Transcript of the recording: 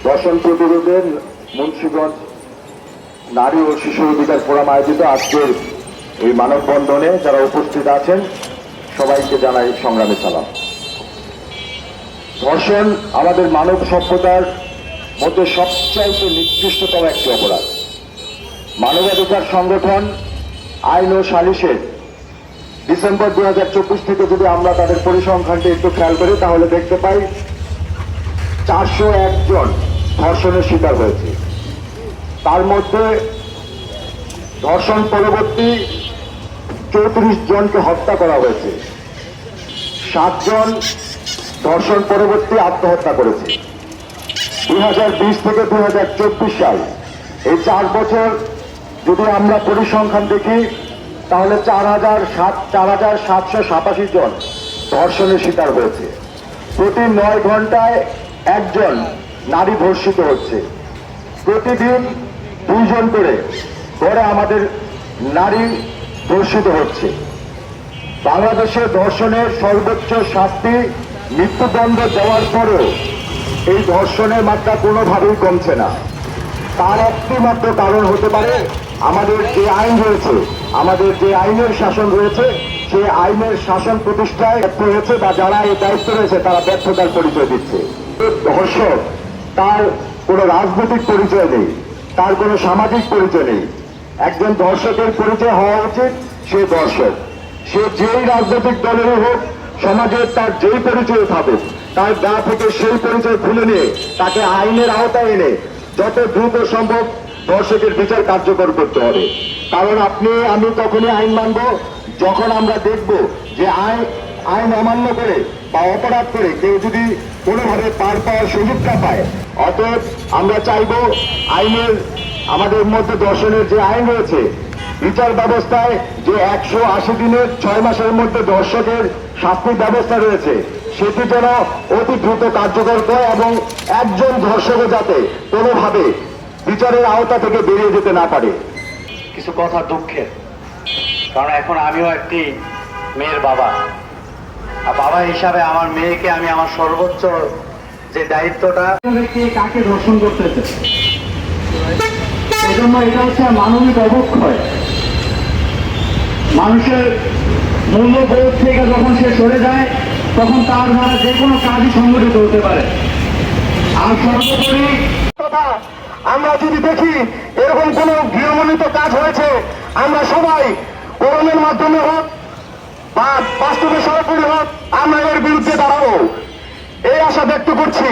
ধর্ষণ প্রতিরোধের মুন্সিগঞ্জ নারী ও শিশু অধিকার ফোরাম আয়োজিত আজকের এই মানববন্ধনে যারা উপস্থিত আছেন সবাইকে জানাই সংগ্রামী সালাম। ধর্ষণ আমাদের মানব সভ্যতার মধ্যে সবচাইতে নিকৃষ্টতম একটি অপরাধ। মানবাধিকার সংগঠন আইন ও সালিশের ডিসেম্বর 2024 থেকে যদি আমরা তাদের পরিসংখ্যানটি একটু খেয়াল করি তাহলে দেখতে পাই 401 জন ধর্ষণের শিকার হয়েছে। তার মধ্যে ধর্ষণ পরবর্তী 34 জনকে হত্যা করা হয়েছে, 7 জন ধর্ষণ পরবর্তী আত্মহত্যা করেছে। 2020 থেকে 2024 সাল এই 4 বছর যদি আমরা পরিসংখ্যান দেখি তাহলে 4787 জন ধর্ষণের শিকার হয়েছে। প্রতি 9 ঘন্টায় একজন নারী ধর্ষিত হচ্ছে। প্রতিদিন 2 জন করে গড়ে আমাদের নারী ধর্ষিত হচ্ছে। বাংলাদেশে ধর্ষণের সর্বোচ্চ শাস্তি মৃত্যুদণ্ড দেওয়ার পরেও এই ধর্ষণের মাত্রা কোনোভাবেই কমছে না। তার একটি মাত্র কারণ হতে পারে আমাদের যে আইন রয়েছে, আমাদের যে আইনের শাসন রয়েছে, সেই আইনের শাসন প্রতিষ্ঠায় ব্যর্থ হয়েছে বা যারা এই দায়িত্ব রয়েছে তারা ব্যর্থতার পরিচয় দিচ্ছে। ধর্ষক তার কোনো রাজনৈতিক পরিচয় নেই, তার কোনো সামাজিক পরিচয় নেই। একজন ধর্ষকের পরিচয় হওয়া উচিত সে ধর্ষক। সে যেই রাজনৈতিক দলেরই হোক, সমাজের তার যেই পরিচয় থাকুক, তার গা থেকে সেই পরিচয় খুলে নিয়ে তাকে আইনের আওতায় এনে যত দ্রুত সম্ভব ধর্ষকের বিচার কার্যকর করতে হবে। কারণ আপনি আমি তখনই আইন মানব যখন আমরা দেখব যে আইন অমান্য করে বা অপরাধ করে কেউ যদি কোনোভাবে পার পাওয়ার সুযোগটা পায়। অতএব আমরা চাইব আইনের আমাদের মধ্যে ধর্ষণের যে আইন রয়েছে, বিচার ব্যবস্থায় যে 180 দিনের 6 মাসের মধ্যে ধর্ষকের শাস্তির ব্যবস্থা রয়েছে সেটি যেন অতি দ্রুত কার্যকর করে এবং একজন ধর্ষকও যাতে কোনোভাবে বিচারের আওতা থেকে বেরিয়ে যেতে না পারে। কিছু কথা দুঃখের, কারণ এখন আমিও একটি মেয়ের বাবা, আর বাবা হিসাবে আমার মেয়েকে আমি আমার সর্বোচ্চ যে দায়িত্বটা কাকে ধর্ষণ করতেছে, এজন্য এটা হচ্ছে মানবিক অবক্ষয়। মানুষের মূল্যবোধ থেকে যখন সে সরে যায় তখন তার দ্বারা যে কোনো কাজই সংগঠিত হতে পারে। আর সর্বোপরি কথা আমরা যদি দেখি এরকম কোনো গৃহমণ্ডিত কাজ হয়েছে, আমরা সবাই করোনার মাধ্যমে হোক বা বাস্তবে সরাসরি হোক আমরা এর বিরুদ্ধে দাঁড়াবো এই আশা ব্যক্ত করছি।